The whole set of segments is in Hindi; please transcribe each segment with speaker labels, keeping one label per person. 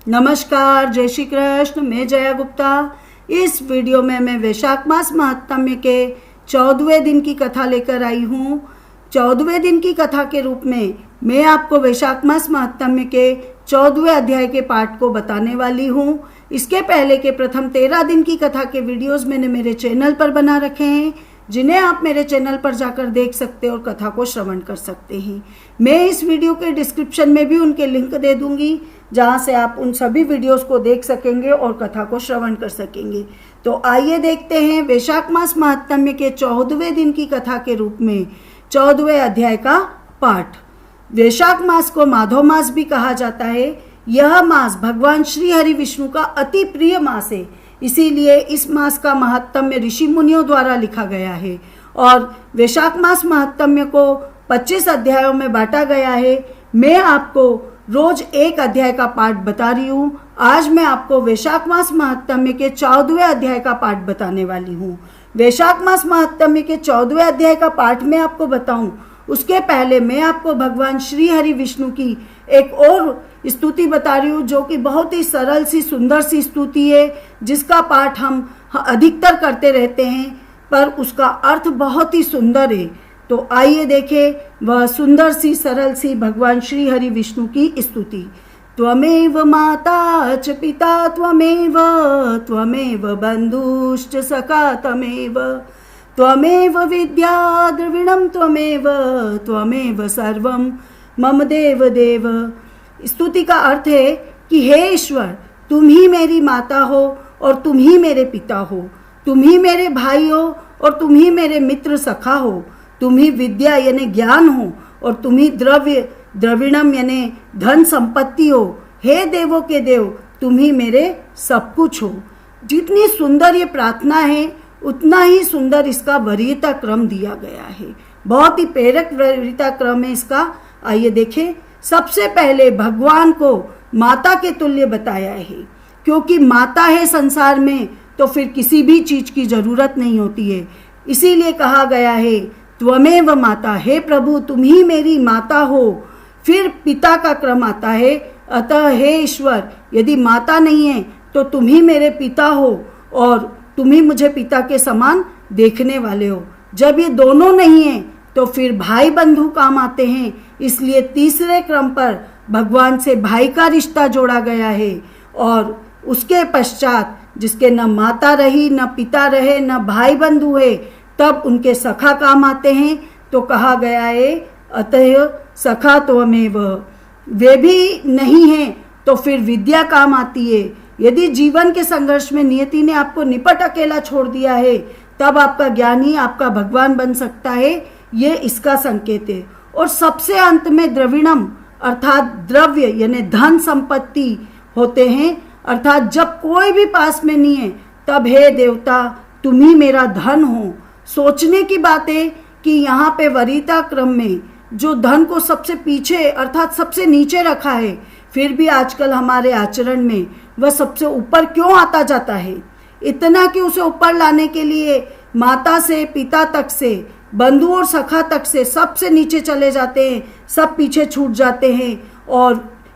Speaker 1: नमस्कार, जय श्री कृष्ण। मैं जया गुप्ता। इस वीडियो में मैं वैशाख मास महात्म्य के 14वें दिन की कथा लेकर आई हूँ। 14वें दिन की कथा के रूप में मैं आपको वैशाख मास महात्म्य के 14वें अध्याय के पाठ को बताने वाली हूँ। इसके पहले के प्रथम 13 दिन की कथा के वीडियोस मैंने मेरे चैनल पर बना रखे हैं, जिन्हें आप मेरे चैनल पर जाकर देख सकते हैं और कथा को श्रवण कर सकते हैं। मैं इस वीडियो के डिस्क्रिप्शन में भी उनके लिंक दे दूंगी, जहां से आप उन सभी वीडियोस को देख सकेंगे और कथा को श्रवण कर सकेंगे। तो आइए देखते हैं वैशाख मास महात्म्य के 14वें दिन की कथा के रूप में 14वें अध्याय का पाठ। वैशाख मास को माधव मास भी कहा जाता है। यह मास भगवान श्री हरि विष्णु का अति प्रिय मास है, इसीलिए इस मास का महात्म्य ऋषि मुनियों द्वारा लिखा गया है और वैशाख मास महात्म्य को 25 अध्यायों में बांटा गया है। मैं आपको रोज एक अध्याय का पाठ बता रही हूँ। आज मैं आपको वैशाख मास महात्म्य के 14वें अध्याय का पाठ बताने वाली हूँ। वैशाख मास महात्म्य के 14वें अध्याय का पाठ मैं आपको बताऊं, उसके पहले मैं आपको भगवान श्री हरि विष्णु की एक और स्तुति बता रही हूँ, जो कि बहुत ही सरल सी सुंदर सी स्तुति है, जिसका पाठ हम अधिकतर करते रहते हैं, पर उसका अर्थ बहुत ही सुंदर है। तो आइए देखें वह सुंदर सी सरल सी भगवान श्री हरि विष्णु की स्तुति। त्वमेव माता च पिता त्वमेव, त्वमेव बंधुश्च सखा त्वमेव, त्वमेव विद्या द्रविणं त्वमेव, त्वमेव सर्वं मम देव देव। स्तुति का अर्थ है कि हे ईश्वर, तुम ही मेरी माता हो और तुम ही मेरे पिता हो, तुम ही मेरे भाई हो और तुम ही मेरे मित्र सखा हो, तुम ही विद्या यानी ज्ञान हो और तुम ही द्रव्य द्रविणम यानी धन संपत्ति हो। हे देवों के देव, तुम ही मेरे सब कुछ हो। जितनी सुंदर ये प्रार्थना है, उतना ही सुंदर इसका वरीयता क्रम दिया गया है। बहुत ही प्रेरक वरीयता क्रम है इसका। आइए देखें। सबसे पहले भगवान को माता के तुल्य बताया है, क्योंकि माता है संसार में तो फिर किसी भी चीज की जरूरत नहीं होती है। इसीलिए कहा गया है त्वमेव माता, हे प्रभु तुम ही मेरी माता हो। फिर पिता का क्रम आता है, अतः हे ईश्वर, यदि माता नहीं है तो तुम ही मेरे पिता हो और तुम ही मुझे पिता के समान देखने वाले हो। जब ये दोनों नहीं है तो फिर भाई बंधु काम आते हैं, इसलिए तीसरे क्रम पर भगवान से भाई का रिश्ता जोड़ा गया है। और उसके पश्चात जिसके न माता रही, न पिता रहे, न भाई बंधु है, तब उनके सखा काम आते हैं। तो कहा गया है अतः सखा त्वमेव। वे भी नहीं है तो फिर विद्या काम आती है। यदि जीवन के संघर्ष में नियति ने आपको निपट अकेला छोड़ दिया है, तब आपका ज्ञानी आपका भगवान बन सकता है, ये इसका संकेत है। और सबसे अंत में द्रविणम अर्थात द्रव्य यानी धन संपत्ति होते हैं, अर्थात जब कोई भी पास में नहीं है तब हे देवता तुम ही मेरा धन हो। सोचने की बात है कि यहाँ पे वरीयता क्रम में जो धन को सबसे पीछे अर्थात सबसे नीचे रखा है, फिर भी आजकल हमारे आचरण में वह सबसे ऊपर क्यों आता जाता है। इतना कि उसे ऊपर लाने के लिए माता से पिता तक से, बंधु और सखा तक से सबसे नीचे चले जाते हैं, सब पीछे छूट जाते हैं। और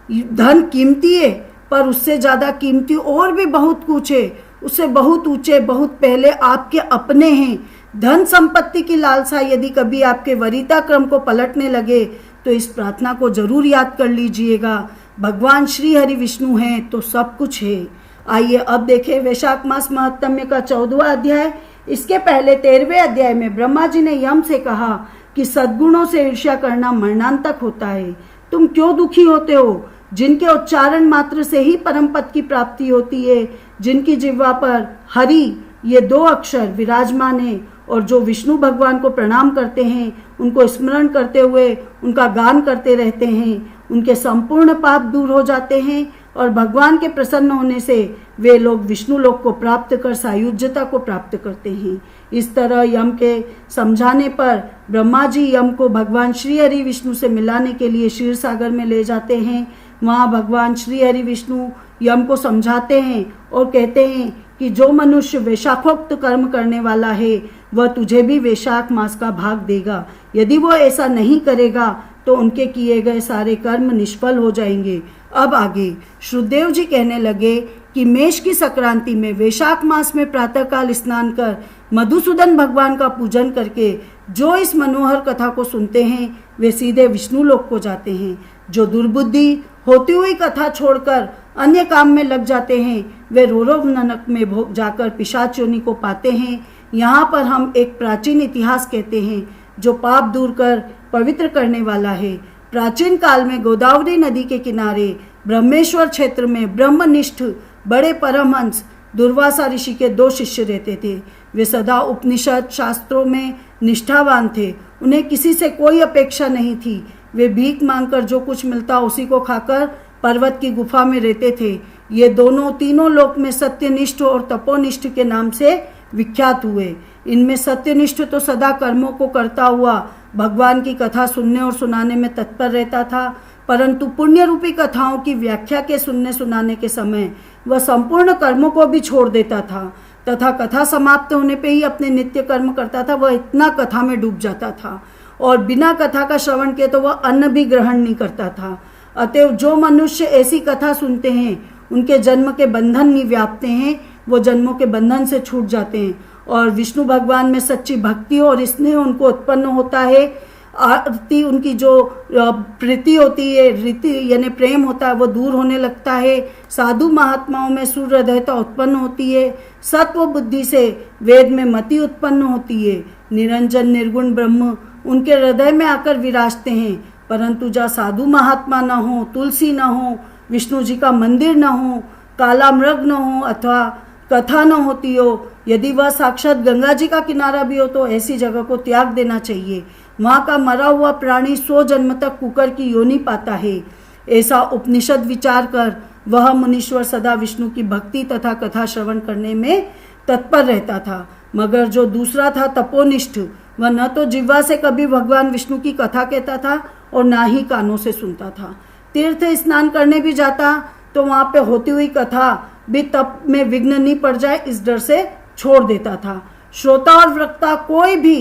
Speaker 1: धन कीमती है, पर उससे ज़्यादा कीमती और भी बहुत कुछ है, उससे बहुत ऊंचे बहुत पहले आपके अपने हैं। धन संपत्ति की लालसा यदि कभी आपके वरीयता क्रम को पलटने लगे तो इस प्रार्थना को जरूर याद कर लीजिएगा। भगवान श्री हरि विष्णु हैं तो सब कुछ है। आइए अब देखें वैशाख मास महात्म्य का 14वां अध्याय। इसके पहले 13वें अध्याय में ब्रह्मा जी ने यम से कहा कि सद्गुणों से ईर्ष्या करना मरणांतक होता है। तुम क्यों दुखी होते हो? जिनके उच्चारण मात्र से ही परम पद की प्राप्ति होती है, जिनकी जिह्वा पर हरि ये 2 अक्षर विराजमान है और जो विष्णु भगवान को प्रणाम करते हैं, उनको स्मरण करते हुए उनका गान करते रहते हैं, उनके संपूर्ण पाप दूर हो जाते हैं और भगवान के प्रसन्न होने से वे लोग विष्णु लोक को प्राप्त कर सायुज्यता को प्राप्त करते हैं। इस तरह यम के समझाने पर ब्रह्मा जी यम को भगवान श्री हरि विष्णु से मिलाने के लिए क्षीर सागर में ले जाते हैं। वहाँ भगवान श्री हरि विष्णु यम को समझाते हैं और कहते हैं कि जो मनुष्य वैशाखोक्त कर्म करने वाला है, वह तुझे भी वैशाख मास का भाग देगा। यदि वो ऐसा नहीं करेगा तो उनके किए गए सारे कर्म निष्फल हो जाएंगे। अब आगे श्रुतदेव जी कहने लगे कि मेष की संक्रांति में वैशाख मास में प्रातःकाल स्नान कर मधुसूदन भगवान का पूजन करके जो इस मनोहर कथा को सुनते हैं वे सीधे विष्णु लोक को जाते हैं। जो दुर्बुद्धि होती हुई कथा छोड़कर अन्य काम में लग जाते हैं वे रोरव नरक में जाकर पिशाच योनि को पाते हैं। यहाँ पर हम एक प्राचीन इतिहास कहते हैं जो पाप दूर कर पवित्र करने वाला है। प्राचीन काल में गोदावरी नदी के किनारे ब्रह्मेश्वर क्षेत्र में ब्रह्मनिष्ठ बड़े परमहंस दुर्वासा ऋषि के 2 शिष्य रहते थे। वे सदा उपनिषद शास्त्रों में निष्ठावान थे। उन्हें किसी से कोई अपेक्षा नहीं थी। वे भीख मांगकर जो कुछ मिलता उसी को खाकर पर्वत की गुफा में रहते थे। ये दोनों तीनों लोक में सत्यनिष्ठ और तपोनिष्ठ के नाम से विख्यात हुए। इनमें सत्यनिष्ठ तो सदा कर्मों को करता हुआ भगवान की कथा सुनने और सुनाने में तत्पर रहता था, परंतु पुण्य रूपी कथाओं की व्याख्या के सुनने सुनाने के समय वह संपूर्ण कर्मों को भी छोड़ देता था तथा कथा समाप्त होने पे ही अपने नित्य कर्म करता था। वह इतना कथा में डूब जाता था और बिना कथा का श्रवण किए तो वह अन्न भी ग्रहण नहीं करता था। अतएव जो मनुष्य ऐसी कथा सुनते हैं उनके जन्म के बंधन नहीं व्यापते हैं, वो जन्मों के बंधन से छूट जाते हैं और विष्णु भगवान में सच्ची भक्ति और स्नेह उनको उत्पन्न होता है। आरती उनकी जो प्रीति होती है, रीति यानी प्रेम होता है, वो दूर होने लगता है। साधु महात्माओं में सुहृदयता उत्पन्न होती है। सत्व बुद्धि से वेद में मति उत्पन्न होती है। निरंजन निर्गुण ब्रह्म उनके हृदय में आकर विराजते हैं। परंतु जहाँ साधु महात्मा न हो, तुलसी न हो, विष्णु जी का मंदिर न हो, काला मृग न हो अथवा कथा न होती हो, यदि वह साक्षात गंगा जी का किनारा भी हो तो ऐसी जगह को त्याग देना चाहिए। वहाँ का मरा हुआ प्राणी 100 जन्म तक कुकर की योनि पाता है। ऐसा उपनिषद विचार कर वह मुनीश्वर सदा विष्णु की भक्ति तथा कथा श्रवण करने में तत्पर रहता था। मगर जो दूसरा था तपोनिष्ठ, वह न तो जिह्वा से कभी भगवान विष्णु की कथा कहता था और ना ही कानों से सुनता था। तीर्थ स्नान करने भी जाता तो वहाँ पे होती हुई कथा भी तप में विघ्न नहीं पड़ जाए इस डर से छोड़ देता था। श्रोता और वक्ता कोई भी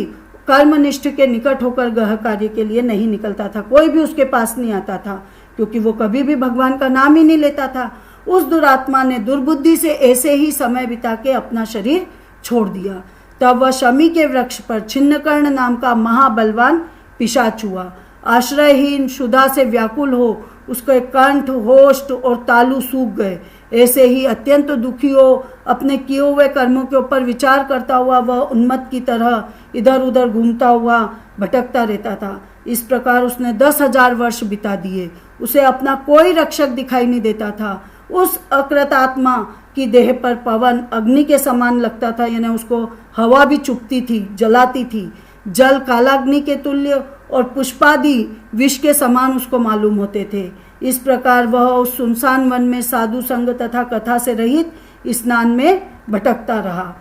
Speaker 1: कर्मनिष्ठ के निकट होकर गृह कार्य के लिए नहीं निकलता था। कोई भी उसके पास नहीं आता था क्योंकि वो कभी भी भगवान का नाम ही नहीं लेता था। उस दुरात्मा ने दुर्बुद्धि से ऐसे ही समय बिता के अपना शरीर छोड़ दिया। तब वह शमी के वृक्ष पर छिन्नकर्ण नाम का महाबलवान पिशाच हुआ। आश्रयहीन क्षुधा से व्याकुल हो उसके कंठ, होष्ठ और तालु सूख गए। ऐसे ही अत्यंत दुखी हो अपने किए हुए कर्मों के ऊपर विचार करता हुआ वह उन्मत्त की तरह इधर उधर घूमता हुआ भटकता रहता था। इस प्रकार उसने 10,000 वर्ष बिता दिए। उसे अपना कोई रक्षक दिखाई नहीं देता था। उस अकृतात्मा की देह पर पवन अग्नि के समान लगता था, यानी उसको हवा भी चुभती थी, जलाती थी। जल कालाग्नि के तुल्य और पुष्पादि विष के समान उसको मालूम होते थे। इस प्रकार वह उस सुनसान वन में साधु संग तथा कथा से रहित स्नान में भटकता रहा।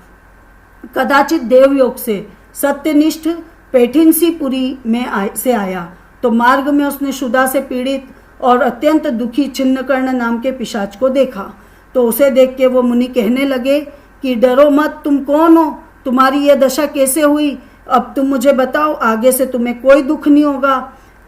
Speaker 1: कदाचित देवयोग से सत्यनिष्ठ पैठिनसीपुरी में से आया तो मार्ग में उसने क्षुधा से पीड़ित और अत्यंत दुखी छिन्नकर्ण नाम के पिशाच को देखा। तो उसे देख के वो मुनि कहने लगे कि डरो मत, तुम कौन हो, तुम्हारी यह दशा कैसे हुई, अब तुम मुझे बताओ, आगे से तुम्हें कोई दुख नहीं होगा।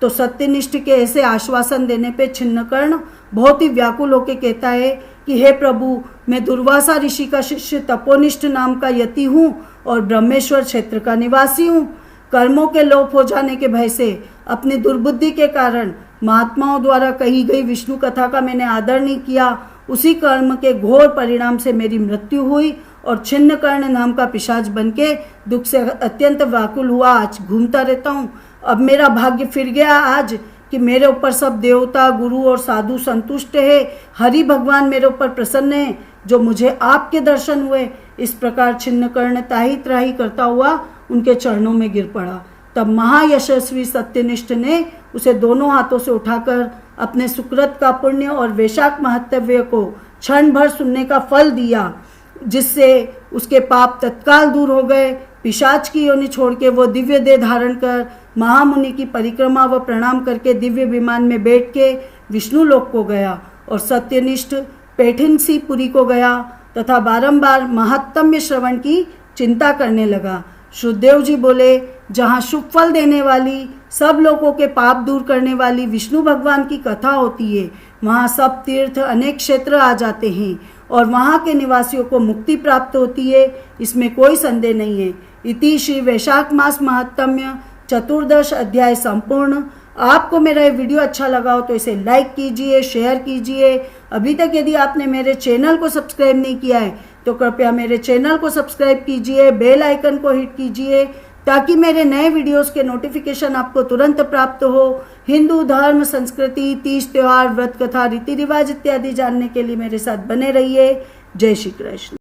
Speaker 1: तो सत्यनिष्ठ के ऐसे आश्वासन देने पे छिन्नकर्ण बहुत ही व्याकुल होकर कहता है कि हे प्रभु, मैं दुर्वासा ऋषि का शिष्य तपोनिष्ठ नाम का यति हूँ और ब्रह्मेश्वर क्षेत्र का निवासी हूँ। कर्मों के लोप हो जाने के भय से अपनी दुर्बुद्धि के कारण महात्माओं द्वारा कही गई विष्णु कथा का मैंने आदर नहीं किया। उसी कर्म के घोर परिणाम से मेरी मृत्यु हुई और छिन्नकर्ण नाम का पिशाच बन के दुख से अत्यंत व्याकुल हुआ आज घूमता रहता हूँ। अब मेरा भाग्य फिर गया आज कि मेरे ऊपर सब देवता, गुरु और साधु संतुष्ट है। हरि भगवान मेरे ऊपर प्रसन्न है जो मुझे आपके दर्शन हुए। इस प्रकार छिन्नकर्ण ताही त्राही करता हुआ उनके चरणों में गिर पड़ा। तब महायशस्वी सत्यनिष्ठ ने उसे दोनों हाथों से उठाकर अपने सुकृत का पुण्य और वैशाख महत्तव्य को क्षण भर सुनने का फल दिया, जिससे उसके पाप तत्काल दूर हो गए। पिशाच की योनि छोड़ के वो दिव्य देह धारण कर महामुनि की परिक्रमा व प्रणाम करके दिव्य विमान में बैठ के विष्णु लोक को गया और सत्यनिष्ठ पैठिनसीपुरी को गया तथा बारंबार महात्म्य श्रवण की चिंता करने लगा। शुद्धदेव जी बोले, जहाँ शुभ फल देने वाली, सब लोगों के पाप दूर करने वाली विष्णु भगवान की कथा होती है, वहाँ सब तीर्थ अनेक क्षेत्र आ जाते हैं और वहाँ के निवासियों को मुक्ति प्राप्त होती है, इसमें कोई संदेह नहीं है। इति श्री वैशाख मास महात्म्य चतुर्दश अध्याय संपूर्ण। आपको मेरा ये वीडियो अच्छा लगा हो तो इसे लाइक कीजिए, शेयर कीजिए। अभी तक यदि आपने मेरे चैनल को सब्सक्राइब नहीं किया है तो कृपया मेरे चैनल को सब्सक्राइब कीजिए, बेल आइकन को हिट कीजिए ताकि मेरे नए वीडियोस के नोटिफिकेशन आपको तुरंत प्राप्त हो। हिंदू धर्म, संस्कृति, तीज त्योहार, व्रत कथा, रीति रिवाज इत्यादि जानने के लिए मेरे साथ बने रहिए। जय श्री कृष्ण।